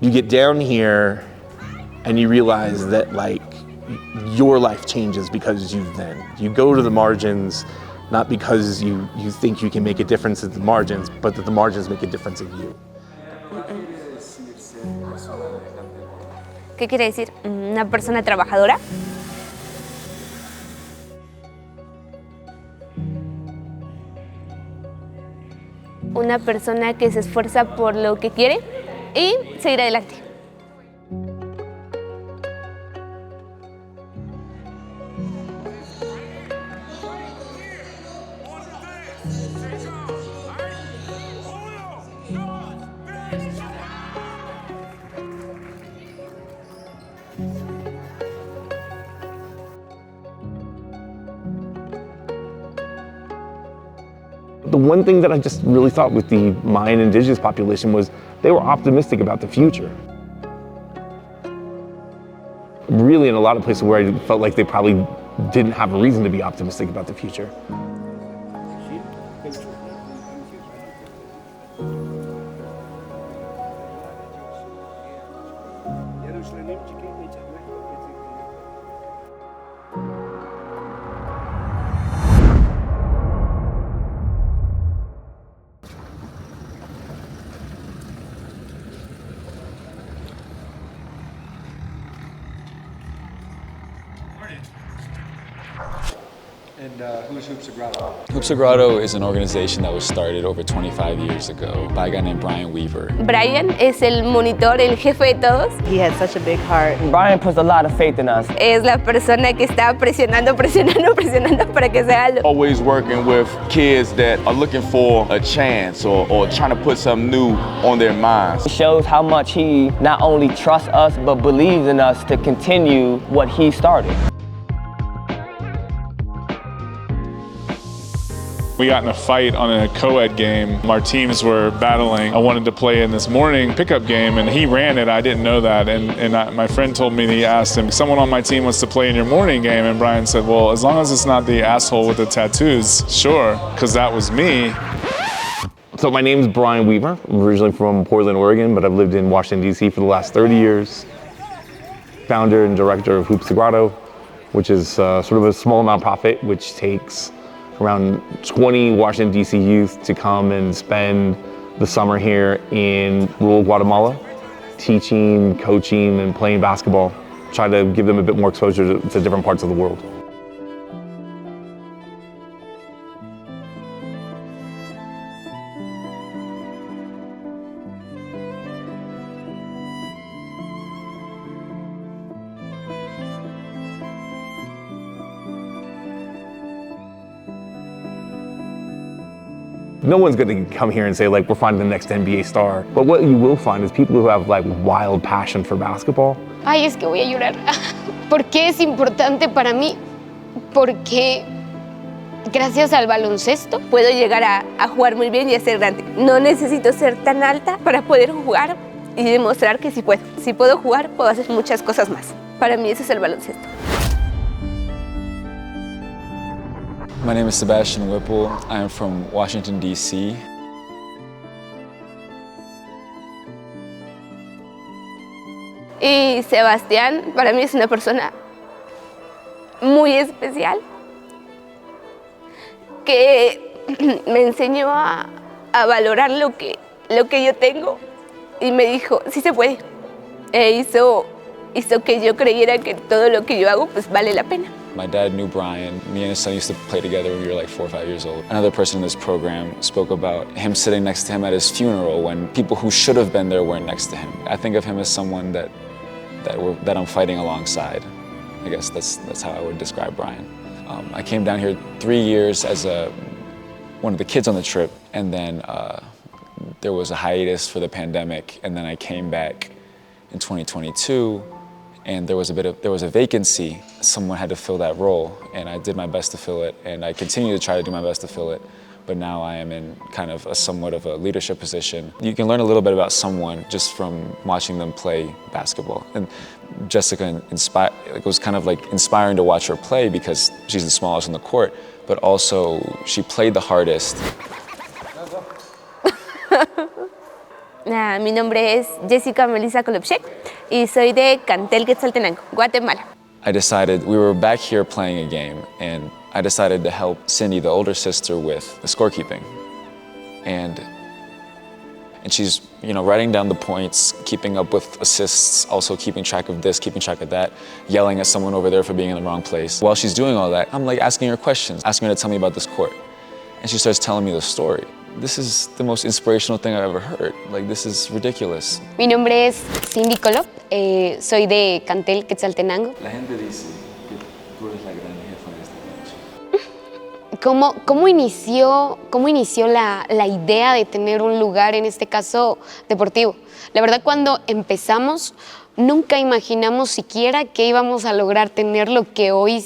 You get down here and you realize that like your life changes because you go to the margins, not because you think you can make a difference at the margins, but that the margins make a difference in you. ¿Qué quiere decir? ¿Una persona trabajadora? Una persona que se esfuerza por lo que quiere y seguir adelante. The one thing that I just really thought with the Mayan indigenous population was they were optimistic about the future. Really, in a lot of places where I felt like they probably didn't have a reason to be optimistic about the future. And who's Hoops Sagrado? Hoops Sagrado is an organization that was started over 25 years ago by a guy named Bryan Weaver. Bryan es el monitor, el jefe de todos. He had such a big heart. Bryan puts a lot of faith in us. Es la persona que está presionando para que sea algo. Always working with kids that are looking for a chance or trying to put something new on their minds. It shows how much he not only trusts us, but believes in us to continue what he started. We got in a fight on a co-ed game. Our teams were battling. I wanted to play in this morning pickup game and he ran it. I didn't know that. My friend told me, he asked him, someone on my team wants to play in your morning game. And Bryan said, well, as long as it's not the asshole with the tattoos, sure, because that was me. So my name's Bryan Weaver. I'm originally from Portland, Oregon, but I've lived in Washington, D.C. for the last 30 years. Founder and director of Hoops Sagrado, which is sort of a small nonprofit which takes around 20 Washington, D.C. youth to come and spend the summer here in rural Guatemala, teaching, coaching, and playing basketball. Try to give them a bit more exposure to different parts of the world. No one's going to come here and say, like, we're finding the next NBA star. But what you will find is people who have, like, wild passion for basketball. Ay, es que voy a llorar. ¿Por qué es importante para mí? Porque gracias al baloncesto puedo llegar a jugar muy bien y a ser grande. No necesito ser tan alta para poder jugar y demostrar que sí puedo. Si puedo jugar, puedo hacer muchas cosas más. Para mí eso es el baloncesto. My name is Sebastian Whipple. I am from Washington, D.C. Y Sebastián para mí es una persona muy especial que me enseñó a valorar lo que yo tengo y me dijo, sí se puede. Hizo que yo creyera que todo lo que yo hago pues vale la pena. My dad knew Bryan. Me and his son used to play together when we were like 4 or 5 years old. Another person in this program spoke about him sitting next to him at his funeral when people who should have been there weren't next to him. I think of him as someone that I'm fighting alongside. I guess that's how I would describe Bryan. I came down here 3 years as one of the kids on the trip, and then there was a hiatus for the pandemic, and then I came back in 2022. And there was a vacancy. Someone had to fill that role, and I did my best to fill it, and I continue to try to do my best to fill it. But now I am in kind of somewhat of a leadership position. You can learn a little bit about someone just from watching them play basketball. And Jessica it was kind of like inspiring to watch her play because she's the smallest on the court, but also she played the hardest. Mi nombre es Jessica Melissa Colop y soy de Cantel, Guatemala. I decided, we were back here playing a game, and I decided to help Cindy, the older sister, with the scorekeeping. And she's, writing down the points, keeping up with assists, also keeping track of this, keeping track of that, yelling at someone over there for being in the wrong place. While she's doing all that, I'm like asking her questions, asking her to tell me about this court. And she starts telling me the story. This is the most inspirational thing I've ever heard. Like, this is ridiculous. Mi nombre es Cindy Colop, soy de Cantel, Quetzaltenango. La gente dice que tú eres la gran jefa de esta cancha. ¿Cómo inició la idea de tener un lugar, en este caso, deportivo? La verdad, cuando empezamos, nunca imaginamos siquiera que íbamos a lograr tener lo que hoy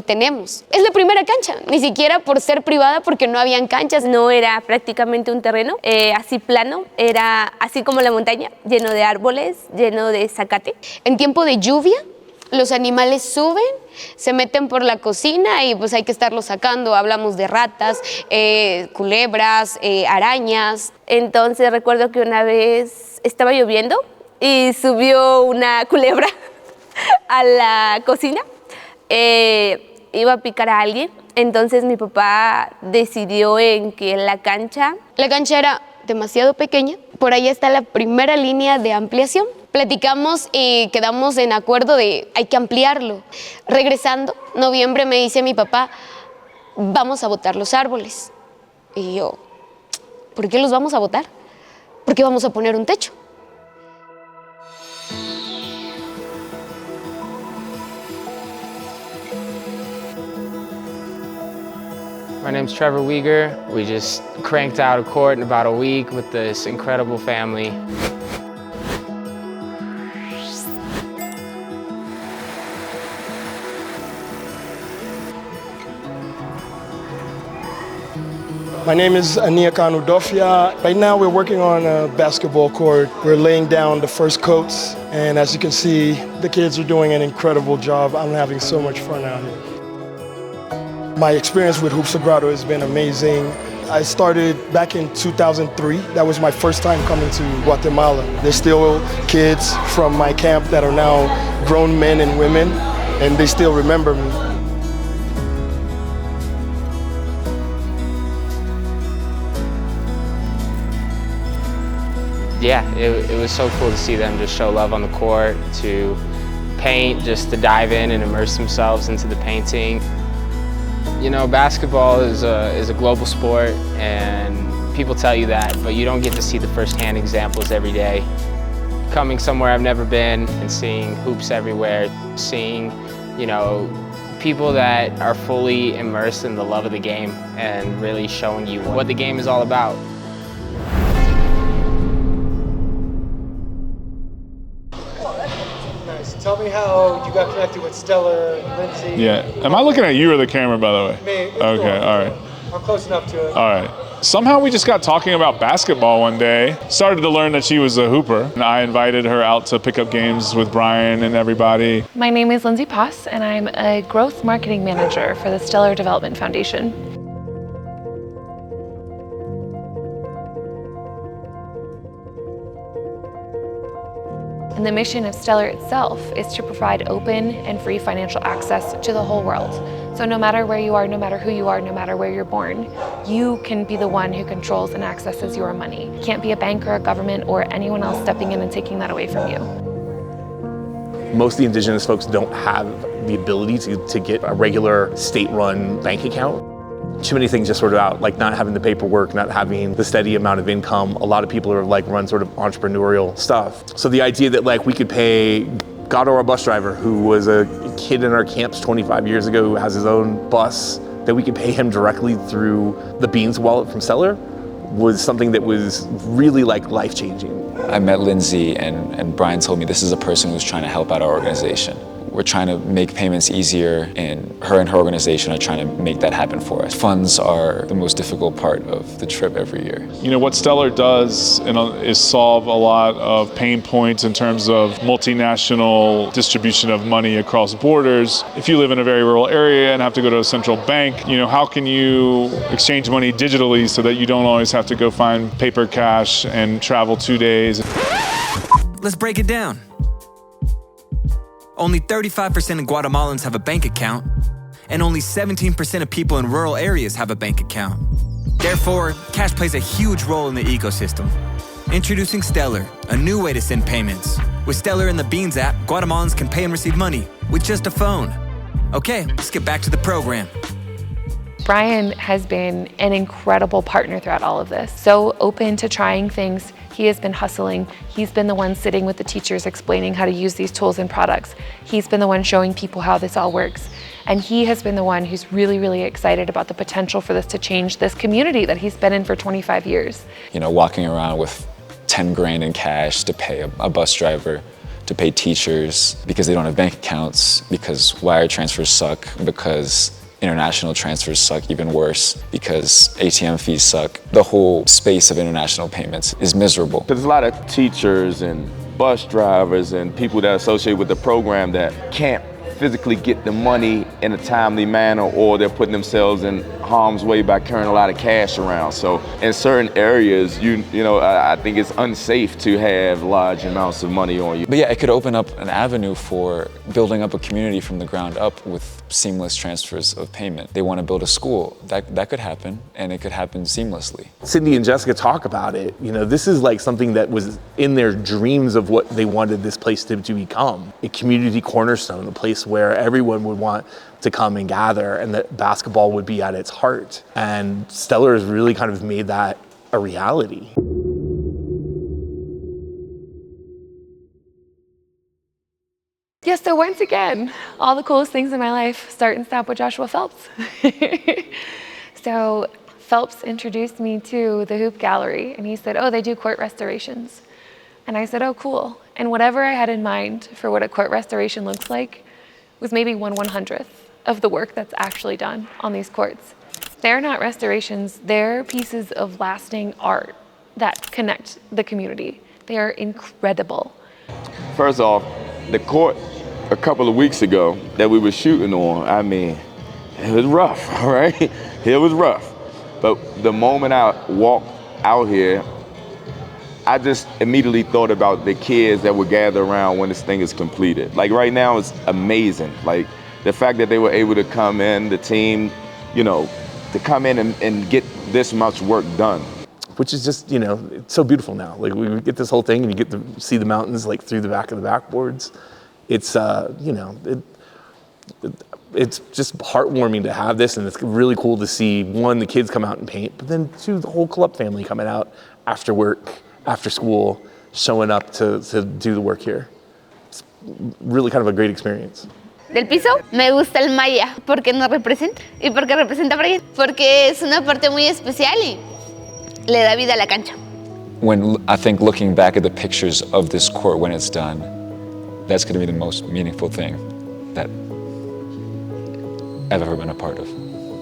tenemos. Es la primera cancha, ni siquiera por ser privada, porque no habían canchas. No era prácticamente un terreno así plano, era así como la montaña, lleno de árboles, lleno de zacate. En tiempo de lluvia, los animales suben, se meten por la cocina y pues hay que estarlos sacando. Hablamos de ratas, culebras, arañas. Entonces recuerdo que una vez estaba lloviendo y subió una culebra a la cocina. Iba a picar a alguien, entonces mi papá decidió en que la cancha era demasiado pequeña, por ahí está la primera línea de ampliación. Platicamos y quedamos en acuerdo de hay que ampliarlo. Regresando, noviembre, me dice mi papá, vamos a botar los árboles. Y yo, ¿por qué los vamos a botar? Porque vamos a poner un techo. My name's Trevor Weaver. We just cranked out a court in about a week with this incredible family. My name is Aniakan Udofia. Right now we're working on a basketball court. We're laying down the first coats, and as you can see, the kids are doing an incredible job. I'm having so much fun out here. My experience with Hoops Sagrado has been amazing. I started back in 2003. That was my first time coming to Guatemala. There's still kids from my camp that are now grown men and women, and they still remember me. Yeah, it was so cool to see them just show love on the court, to paint, just to dive in and immerse themselves into the painting. Basketball is a global sport, and people tell you that, but you don't get to see the first-hand examples every day. Coming somewhere I've never been and seeing hoops everywhere, seeing, people that are fully immersed in the love of the game and really showing you what the game is all about. Tell me how you got connected with Stellar and Lindsay. Yeah. Am I looking at you or the camera, by the way? Me. Okay, all right. I'm close enough to it. All right. Somehow we just got talking about basketball one day. Started to learn that she was a hooper. And I invited her out to pick up games with Bryan and everybody. My name is Lindsay Poss, and I'm a growth marketing manager for the Stellar Development Foundation. And the mission of Stellar itself is to provide open and free financial access to the whole world. So no matter where you are, no matter who you are, no matter where you're born, you can be the one who controls and accesses your money. You can't be a bank or a government or anyone else stepping in and taking that away from you. Most of the indigenous folks don't have the ability to get a regular state-run bank account. Too many things just sort of out, like not having the paperwork, not having the steady amount of income. A lot of people are run sort of entrepreneurial stuff. So the idea that we could pay Gado, our bus driver, who was a kid in our camps 25 years ago, who has his own bus, that we could pay him directly through the Beans wallet from Stellar, was something that was really life-changing. I met Lindsay, and Bryan told me this is a person who's trying to help out our organization. We're trying to make payments easier, and her organization are trying to make that happen for us. Funds are the most difficult part of the trip every year. You know, what Stellar does is solve a lot of pain points in terms of multinational distribution of money across borders. If you live in a very rural area and have to go to a central bank, you know, how can you exchange money digitally so that you don't always have to go find paper cash and travel 2 days? Let's break it down. Only 35% of Guatemalans have a bank account, and only 17% of people in rural areas have a bank account. Therefore, cash plays a huge role in the ecosystem. Introducing Stellar, a new way to send payments. With Stellar and the Beans app, Guatemalans can pay and receive money with just a phone. Okay, let's get back to the program. Bryan has been an incredible partner throughout all of this. So open to trying things. He has been hustling. He's been the one sitting with the teachers explaining how to use these tools and products. He's been the one showing people how this all works. And he has been the one who's really, really excited about the potential for this to change this community that he's been in for 25 years. You know, walking around with 10 grand in cash to pay a bus driver, to pay teachers because they don't have bank accounts, because wire transfers suck, because international transfers suck even worse, because ATM fees suck. The whole space of international payments is miserable. There's a lot of teachers and bus drivers and people that associate with the program that can't physically get the money in a timely manner, or they're putting themselves in harm's way by carrying a lot of cash around. So in certain areas, you know, I think it's unsafe to have large amounts of money on you. But yeah, it could open up an avenue for building up a community from the ground up with seamless transfers of payment. They want to build a school. That could happen, and it could happen seamlessly. Cindy and Jessica talk about it. You know, this is like something that was in their dreams of what they wanted this place to become. A community cornerstone, a place where everyone would want to come and gather, and that basketball would be at its heart. And Stellar has really kind of made that a reality. Yeah, so once again, all the coolest things in my life start and stop with Joshua Phelps. So Phelps introduced me to the Hoop Gallery, and he said, oh, they do court restorations. And I said, oh, cool. And whatever I had in mind for what a court restoration looks like was maybe 1/100th of the work that's actually done on these courts. They're not restorations, they're pieces of lasting art that connect the community. They are incredible. First off, the court a couple of weeks ago that we were shooting on, I mean, it was rough, all right? It was rough. But the moment I walked out here, I just immediately thought about the kids that would gather around when this thing is completed. Like right now, it's amazing. Like the fact that they were able to come in, the team, you know, to come in and get this much work done. Which is just, you know, it's so beautiful now. Like we get this whole thing and you get to see the mountains like through the back of the backboards. It's, you know, it's just heartwarming to have this, and it's really cool to see, one, the kids come out and paint, but then two, the whole Colop family coming out after work, after school, showing up to do the work here. It's really kind of a great experience. Del piso, me gusta el Maya, porque nos representa y porque representa a Bryan, porque es una parte muy especial y le da vida a la cancha. When I think looking back at the pictures of this court when it's done, that's going to be the most meaningful thing that I've ever been a part of.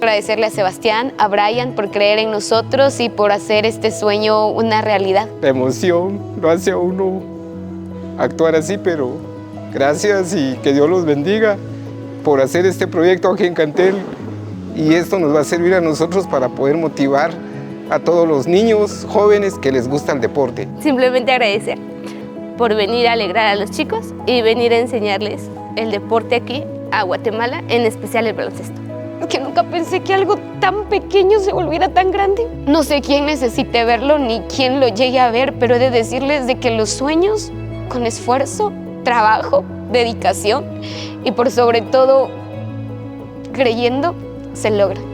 Agradecerle a Sebastián, a Bryan por creer en nosotros y por hacer este sueño una realidad. La emoción lo hace a uno actuar así, pero gracias y que Dios los bendiga por hacer este proyecto aquí en Cantel, y esto nos va a servir a nosotros para poder motivar a todos los niños, jóvenes que les gusta el deporte. Simplemente agradecer por venir a alegrar a los chicos y venir a enseñarles el deporte aquí a Guatemala, en especial el baloncesto. Que nunca pensé que algo tan pequeño se volviera tan grande. No sé quién necesite verlo ni quién lo llegue a ver, pero he de decirles de que los sueños, con esfuerzo, trabajo, dedicación y por sobre todo creyendo, se logran.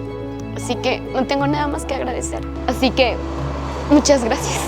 Así que no tengo nada más que agradecer. Así que muchas gracias.